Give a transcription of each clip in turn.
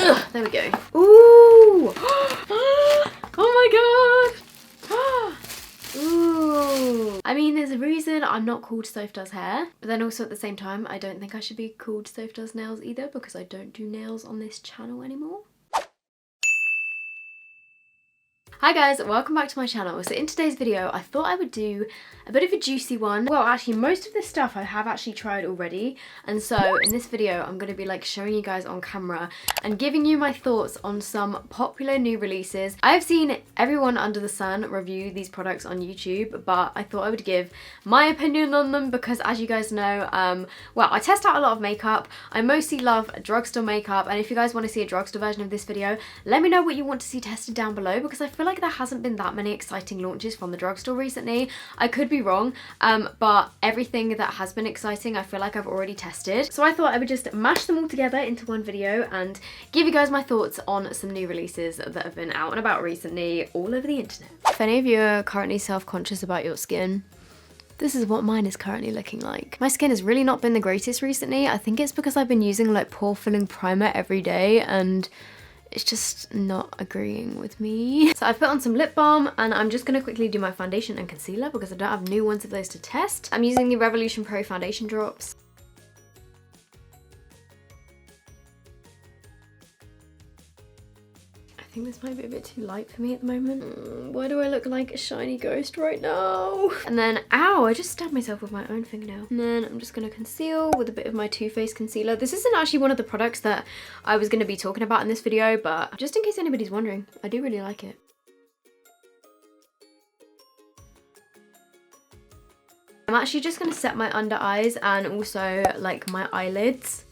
There we go. Ooh! Oh my god! Ooh! I mean, there's a reason I'm not called Soph Does Hair, but then also at the same time, I don't think I should be called Soph Does Nails either because I don't do nails on this channel anymore. Hi guys, welcome back to my channel. So in today's video, I thought I would do a bit of a juicy one. Well, actually, most of this stuff I have actually tried already. And so in this video, I'm going to be like showing you guys on camera and giving you my thoughts on some popular new releases. I've seen everyone under the sun review these products on YouTube, but I thought I would give my opinion on them because, as you guys know, well, I test out a lot of makeup. I mostly love drugstore makeup. And if you guys want to see a drugstore version of this video, let me know what you want to see tested down below because I feel like there hasn't been that many exciting launches from the drugstore recently. I could be wrong, but everything that has been exciting I feel like I've already tested. So I thought I would just mash them all together into one video and give you guys my thoughts on some new releases that have been out and about recently all over the internet. If any of you are currently self-conscious about your skin, this is what mine is currently looking like. My skin has really not been the greatest recently. I think it's because I've been using like pore filling primer every day and it's just not agreeing with me. So I've put on some lip balm and I'm just going to quickly do my foundation and concealer because I don't have new ones of those to test. I'm using the Revolution Pro foundation drops. I think this might be a bit too light for me at the moment. Why do I look like a shiny ghost right now? And then, ow, I just stabbed myself with my own fingernail. And then I'm just going to conceal with a bit of my Too Faced concealer. This isn't actually one of the products that I was going to be talking about in this video, but just in case anybody's wondering, I do really like it. I'm actually just going to set my under eyes and also like my eyelids.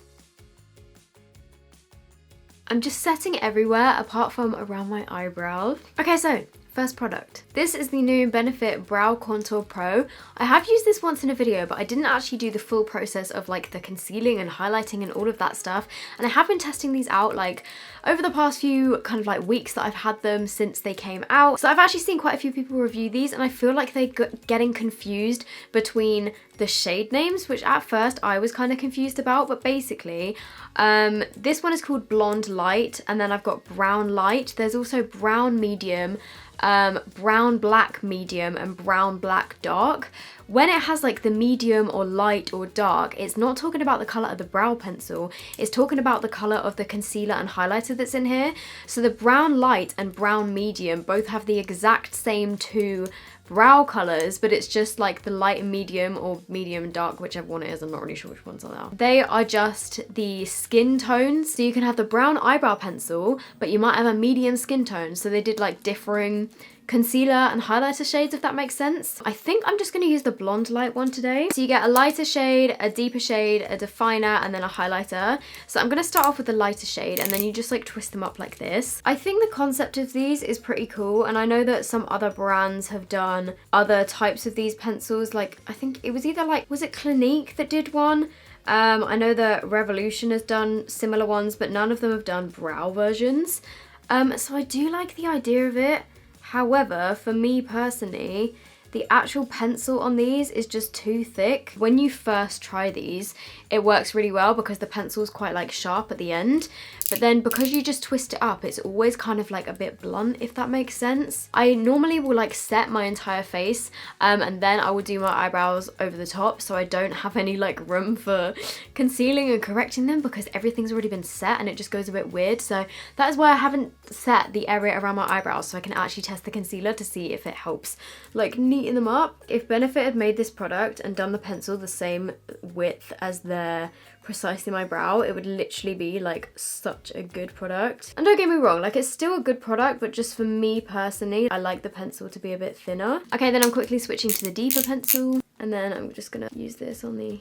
I'm just setting everywhere apart from around my eyebrows. Okay, so first product. This is the new Benefit Brow Contour Pro. I have used this once in a video, but I didn't actually do the full process of like the concealing and highlighting and all of that stuff. And I have been testing these out like over the past few kind of like weeks that I've had them since they came out. So I've actually seen quite a few people review these and I feel like they're getting confused between the shade names, which at first I was kind of confused about, but basically this one is called Blonde Light and then I've got Brown Light. There's also Brown Medium, brown black medium and brown black dark. When it has like the medium or light or dark, it's not talking about the colour of the brow pencil, it's talking about the colour of the concealer and highlighter that's in here. So the brown light and brown medium both have the exact same two brow colours, but it's just like the light and medium or medium and dark, whichever one it is. I'm not really sure which ones are. They are just the skin tones. So you can have the brown eyebrow pencil, but you might have a medium skin tone. So they did like differing concealer and highlighter shades, if that makes sense. I think I'm just going to use the Blonde Light one today. So you get a lighter shade, a deeper shade, a definer, and then a highlighter. So I'm going to start off with the lighter shade and then you just like twist them up like this. I think the concept of these is pretty cool, and I know that some other brands have done other types of these pencils. Like I think it was either like, was it Clinique that did one? I know that Revolution has done similar ones, but none of them have done brow versions. So I do like the idea of it. However, for me personally, the actual pencil on these is just too thick. When you first try these, it works really well because the pencil is quite like sharp at the end. But then because you just twist it up, it's always kind of like a bit blunt, if that makes sense. I normally will like set my entire face and then I will do my eyebrows over the top so I don't have any like room for concealing and correcting them because everything's already been set and it just goes a bit weird. So that is why I haven't set the area around my eyebrows so I can actually test the concealer to see if it helps like neaten them up. If Benefit had made this product and done the pencil the same width as their precisely my brow, it would literally be like such a good product. And don't get me wrong, like it's still a good product, but just for me personally, I like the pencil to be a bit thinner. Okay, then I'm quickly switching to the deeper pencil and then I'm just gonna use this on the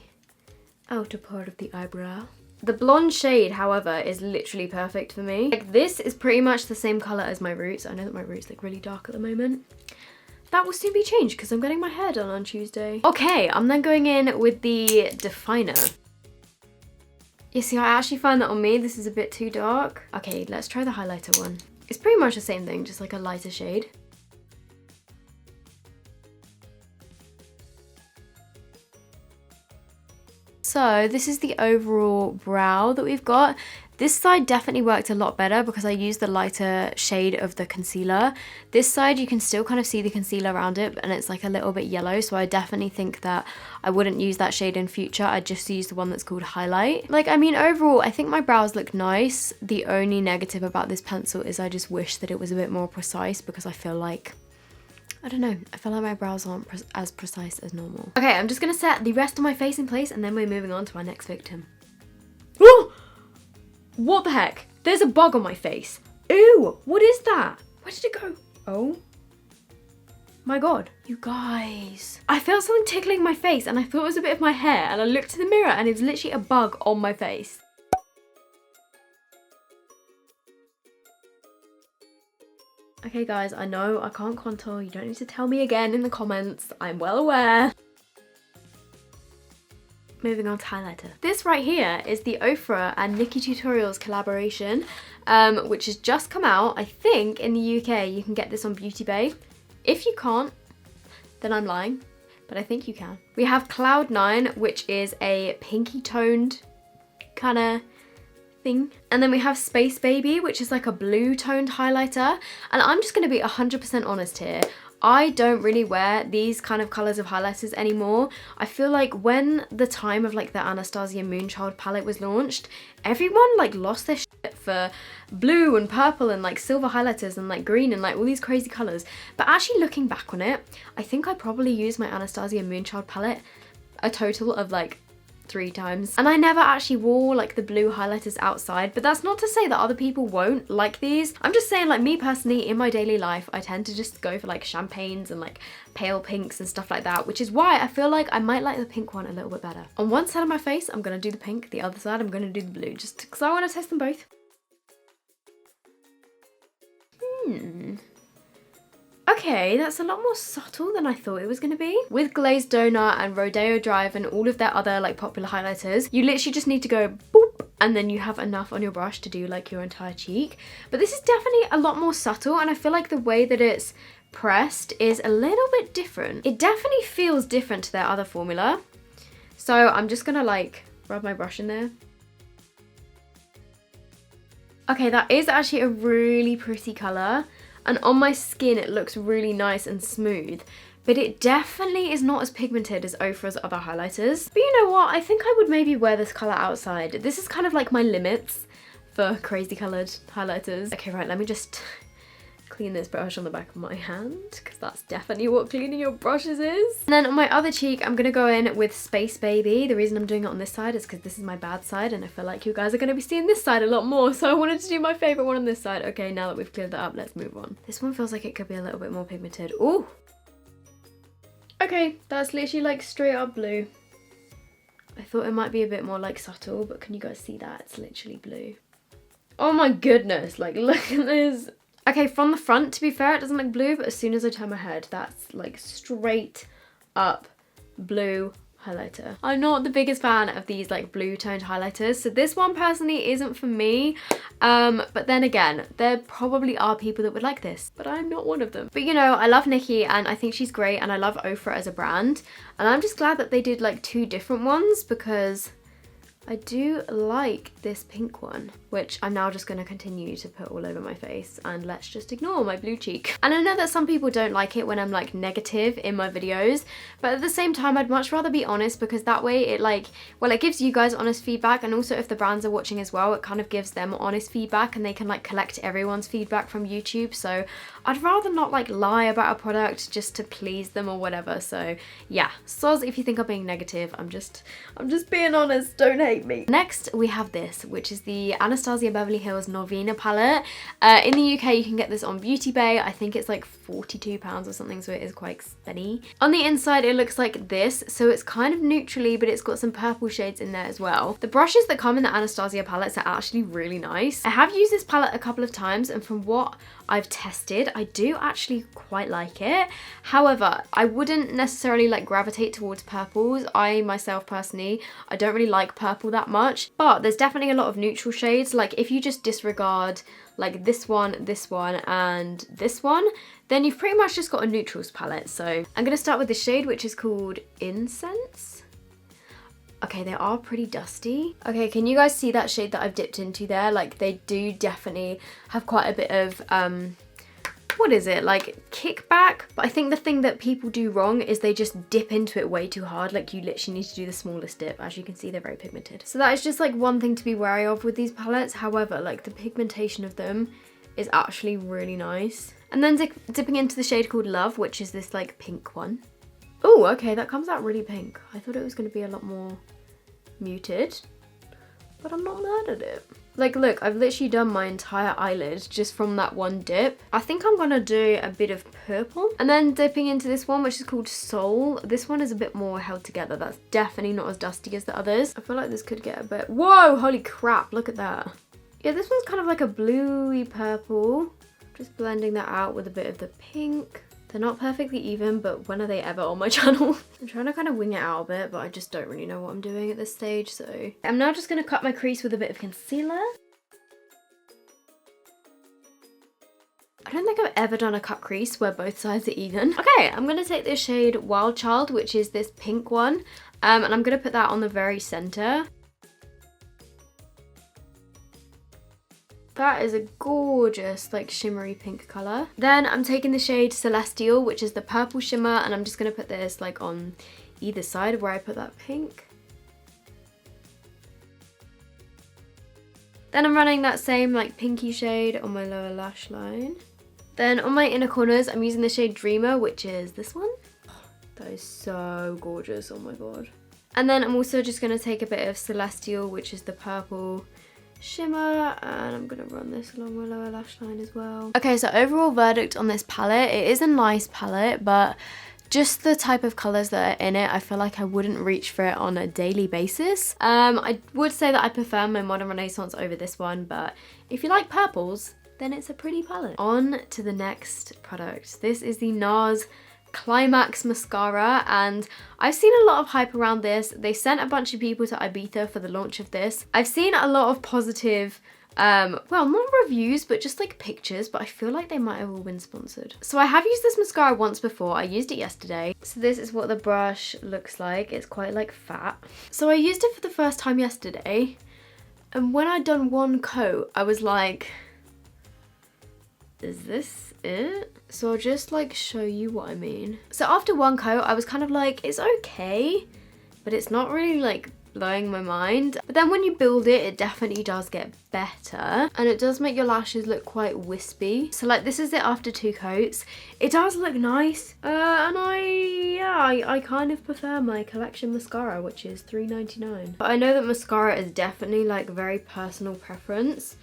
outer part of the eyebrow. The blonde shade, however, is literally perfect for me. Like this is pretty much the same colour as my roots. I know that my roots look really dark at the moment. That will soon be changed because I'm getting my hair done on Tuesday. Okay, I'm then going in with the definer. You see, I actually find that on me, this is a bit too dark. Okay, let's try the highlighter one. It's pretty much the same thing, just like a lighter shade. So this is the overall brow that we've got. This side definitely worked a lot better because I used the lighter shade of the concealer. This side you can still kind of see the concealer around it and it's like a little bit yellow, so I definitely think that I wouldn't use that shade in future. I'd just use the one that's called Highlight. Like, I mean, overall I think my brows look nice. The only negative about this pencil is I just wish that it was a bit more precise, because I feel like, I don't know, I feel like my brows aren't as precise as normal. Okay, I'm just gonna set the rest of my face in place and then we're moving on to our next victim. Oh! What the heck? There's a bug on my face. Ew, what is that? Where did it go? Oh my god. You guys. I felt something tickling my face and I thought it was a bit of my hair, and I looked in the mirror and it was literally a bug on my face. Okay guys, I know I can't contour. You don't need to tell me again in the comments. I'm well aware. Moving on to highlighter. This right here is the Ofra and Nikkietutorials collaboration, which has just come out. I think in the UK you can get this on Beauty Bay. If you can't, then I'm lying, but I think you can. We have Cloud 9, which is a pinky toned kind of thing. And then we have Space Baby, which is like a blue toned highlighter. And I'm just going to be 100% honest here. I don't really wear these kind of colours of highlighters anymore. I feel like when the time of like the Anastasia Moonchild palette was launched, everyone like lost their shit for blue and purple and like silver highlighters and like green and like all these crazy colours. But actually looking back on it, I think I probably used my Anastasia Moonchild palette a total of like 3 times, and I never actually wore like the blue highlighters outside. But that's not to say that other people won't like these. I'm just saying, like, me personally in my daily life I tend to just go for like champagnes and like pale pinks and stuff like that, which is why I feel like I might like the pink one a little bit better. On one side of my face I'm gonna do the pink, the other side I'm gonna do the blue, just because I want to test them both. Okay, that's a lot more subtle than I thought it was going to be. With Glazed Donut and Rodeo Drive and all of their other like popular highlighters, you literally just need to go boop and then you have enough on your brush to do like your entire cheek. But this is definitely a lot more subtle, and I feel like the way that it's pressed is a little bit different. It definitely feels different to their other formula. So I'm just going to like rub my brush in there. Okay, that is actually a really pretty colour. And on my skin it looks really nice and smooth, but it definitely is not as pigmented as Ofra's other highlighters. But you know what, I think I would maybe wear this colour outside. This is kind of like my limits for crazy coloured highlighters. Okay, right, let me just clean this brush on the back of my hand, because that's definitely what cleaning your brushes is. And then on my other cheek I'm going to go in with Space Baby. The reason I'm doing it on this side is because this is my bad side and I feel like you guys are going to be seeing this side a lot more, so I wanted to do my favourite one on this side. Okay, now that we've cleared that up, let's move on. This one feels like it could be a little bit more pigmented. Ooh! Okay, that's literally like straight up blue. I thought it might be a bit more like subtle, but can you guys see that? It's literally blue. Oh my goodness, like look at this. Okay, from the front, to be fair, it doesn't look blue, but as soon as I turn my head, that's like straight up blue highlighter. I'm not the biggest fan of these like blue toned highlighters, so this one personally isn't for me. But then again, there probably are people that would like this, but I'm not one of them. But you know, I love Nikkie and I think she's great, and I love Ofra as a brand, and I'm just glad that they did like 2 different ones, because I do like this pink one, which I'm now just going to continue to put all over my face, and let's just ignore my blue cheek. And I know that some people don't like it when I'm like negative in my videos, but at the same time I'd much rather be honest, because that way it like, well, it gives you guys honest feedback, and also if the brands are watching as well, it kind of gives them honest feedback and they can like collect everyone's feedback from YouTube. So I'd rather not like lie about a product just to please them or whatever. So yeah, soz if you think I'm being negative, I'm just being honest, don't hate me. Next we have this, which is the Anastasia Beverly Hills Norvina palette. In the UK you can get this on Beauty Bay. I think it's like £42 or something, so it is quite expensive. On the inside it looks like this, so it's kind of neutrally, but it's got some purple shades in there as well. The brushes that come in the Anastasia palettes are actually really nice. I have used this palette a couple of times, and from what I've tested, I do actually quite like it. However, I wouldn't necessarily like gravitate towards purples. I myself personally, I don't really like purple that much, but there's definitely a lot of neutral shades. Like if you just disregard like this one, and this one, then you've pretty much just got a neutrals palette. So I'm gonna start with the shade, which is called Incense. Okay, they are pretty dusty. Okay, can you guys see that shade that I've dipped into there? Like, they do definitely have quite a bit of, what is it, like kickback? But I think the thing that people do wrong is they just dip into it way too hard. Like, you literally need to do the smallest dip. As you can see, they're very pigmented. So that is just like one thing to be wary of with these palettes. However, like the pigmentation of them is actually really nice. And then dipping into the shade called Love, which is this like pink one. Oh, okay, that comes out really pink. I thought it was going to be a lot more muted, but I'm not mad at it. Like, look, I've literally done my entire eyelid just from that one dip. I think I'm gonna do a bit of purple. And then dipping into this one, which is called Soul. This one is a bit more held together. That's definitely not as dusty as the others. I feel like this could get a bit... Whoa, holy crap, look at that. Yeah, this one's kind of like a bluey purple. Just blending that out with a bit of the pink. They're not perfectly even, but when are they ever on my channel? I'm trying to kind of wing it out a bit, but I just don't really know what I'm doing at this stage, so. I'm now just gonna cut my crease with a bit of concealer. I don't think I've ever done a cut crease where both sides are even. Okay, I'm gonna take this shade Wild Child, which is this pink one, and I'm gonna put that on the very center. That is a gorgeous, like, shimmery pink colour. Then I'm taking the shade Celestial, which is the purple shimmer, and I'm just going to put this, like, on either side where I put that pink. Then I'm running that same, like, pinky shade on my lower lash line. Then on my inner corners, I'm using the shade Dreamer, which is this one. That is so gorgeous, oh my god. And then I'm also just going to take a bit of Celestial, which is the purple shimmer, and I'm gonna run this along my lower lash line as well. Okay, so overall verdict on this palette, it is a nice palette, but just the type of colours that are in it, I feel like I wouldn't reach for it on a daily basis. I would say that I prefer my Modern Renaissance over this one, but if you like purples, then it's a pretty palette. On to the next product. This is the NARS Climax mascara, and I've seen a lot of hype around this. They sent a bunch of people to Ibiza for the launch of this. I've seen a lot of positive, well, not reviews, but just like pictures, but I feel like they might have all been sponsored. So I have used this mascara once before. I used it yesterday. So this is what the brush looks like. It's quite like fat. So I used it for the first time yesterday, and when I'd done one coat, I was like, is this it? So I'll just like show you what I mean. So after one coat, I was kind of like, it's okay, but it's not really like blowing my mind. But then when you build it, it definitely does get better, and it does make your lashes look quite wispy. So like, this is it after 2 coats. It does look nice, and I kind of prefer my collection mascara, which is $3.99. But I know that mascara is definitely like very personal preference.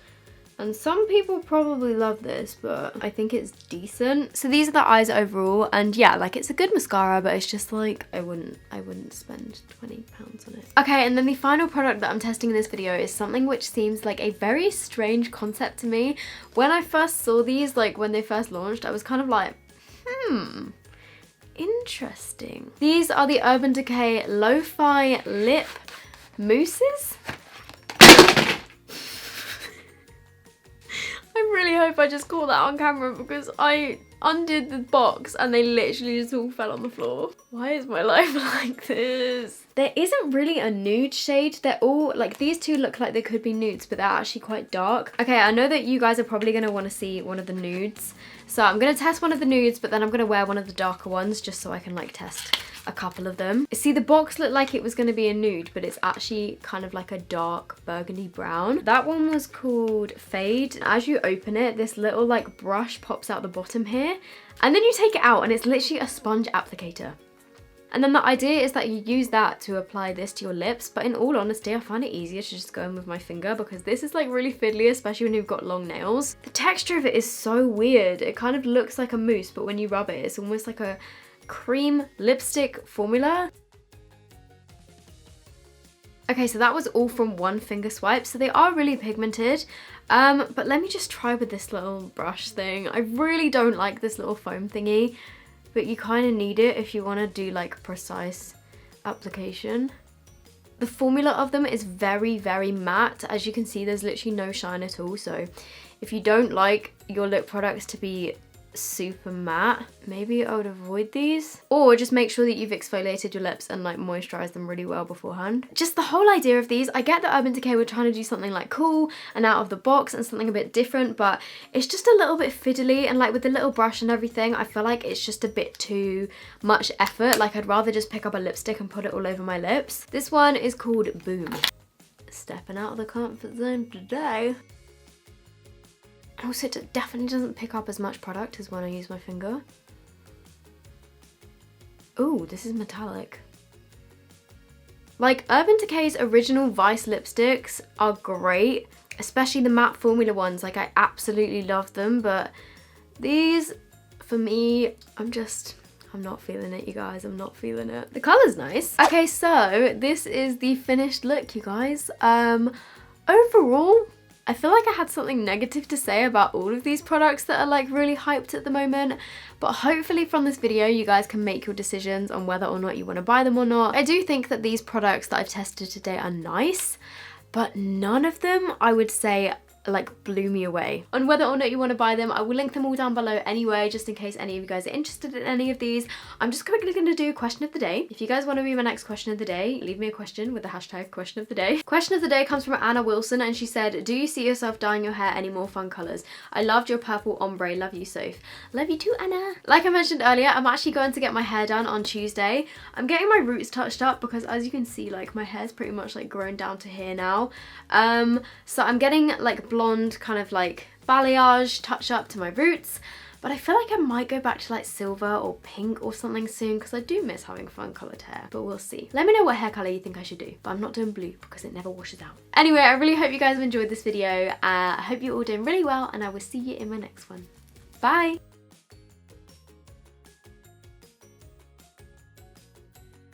And some people probably love this, but I think it's decent. So these are the eyes overall, and yeah, like, it's a good mascara, but it's just like, I wouldn't spend £20 on it. Okay, and then the final product that I'm testing in this video is something which seems like a very strange concept to me. When I first saw these, like when they first launched, I was kind of like, interesting. These are the Urban Decay Lo-Fi Lip Mousses. I really hope I just caught that on camera, because I undid the box and they literally just all fell on the floor. Why is my life like this? There isn't really a nude shade. They're all, like, these two look like they could be nudes, but they're actually quite dark. Okay, I know that you guys are probably going to want to see one of the nudes. So I'm going to test one of the nudes, but then I'm going to wear one of the darker ones just so I can, like, test a couple of them. See, the box looked like it was going to be a nude, but it's actually kind of like a dark burgundy brown. That one was called Fade. As you open it, this little, like, brush pops out the bottom here, and then you take it out and it's literally a sponge applicator. And then the idea is that you use that to apply this to your lips, but in all honesty, I find it easier to just go in with my finger, because this is like really fiddly, especially when you've got long nails. The texture of it is so weird. It kind of looks like a mousse, but when you rub it, it's almost like a cream lipstick formula. Okay, so that was all from one finger swipe, so they are really pigmented. But let me just try with this little brush thing. I really don't like this little foam thingy, but you kind of need it if you want to do like precise application. The formula of them is very, very matte. As you can see, there's literally no shine at all. So if you don't like your lip products to be super matte. Maybe I would avoid these, or just make sure that you've exfoliated your lips and like moisturized them really well beforehand. Just the whole idea of these, I get that Urban Decay were trying to do something like cool and out of the box and something a bit different, but it's just a little bit fiddly, and like with the little brush and everything, I feel like it's just a bit too much effort. Like I'd rather just pick up a lipstick and put it all over my lips. This one is called Boom. Stepping out of the comfort zone today. Also, it definitely doesn't pick up as much product as when I use my finger. Ooh, this is metallic. Like, Urban Decay's original Vice lipsticks are great, especially the matte formula ones. Like, I absolutely love them, but these, for me, I'm not feeling it, you guys. I'm not feeling it. The colour's nice. Okay, so this is the finished look, you guys. Overall, I feel like I had something negative to say about all of these products that are like really hyped at the moment, but hopefully from this video you guys can make your decisions on whether or not you want to buy them or not. I do think that these products that I've tested today are nice, but none of them I would say like blew me away. On whether or not you want to buy them, I will link them all down below anyway, just in case any of you guys are interested in any of these. I'm just quickly going to do question of the day. If you guys want to be my next question of the day, leave me a question with the hashtag question of the day. Question of the day comes from Anna Wilson, and she said, do you see yourself dyeing your hair any more fun colours? I loved your purple ombre. Love you, Soph. Love you too, Anna. Like I mentioned earlier, I'm actually going to get my hair done on Tuesday. I'm getting my roots touched up because, as you can see, like my hair's pretty much like grown down to here now. So I'm getting like blonde kind of like balayage touch up to my roots, but I feel like I might go back to like silver or pink or something soon because I do miss having fun coloured hair, but we'll see. Let me know what hair colour you think I should do, but I'm not doing blue because it never washes out. Anyway, I really hope you guys have enjoyed this video. I hope you're all doing really well, and I will see you in my next one. Bye!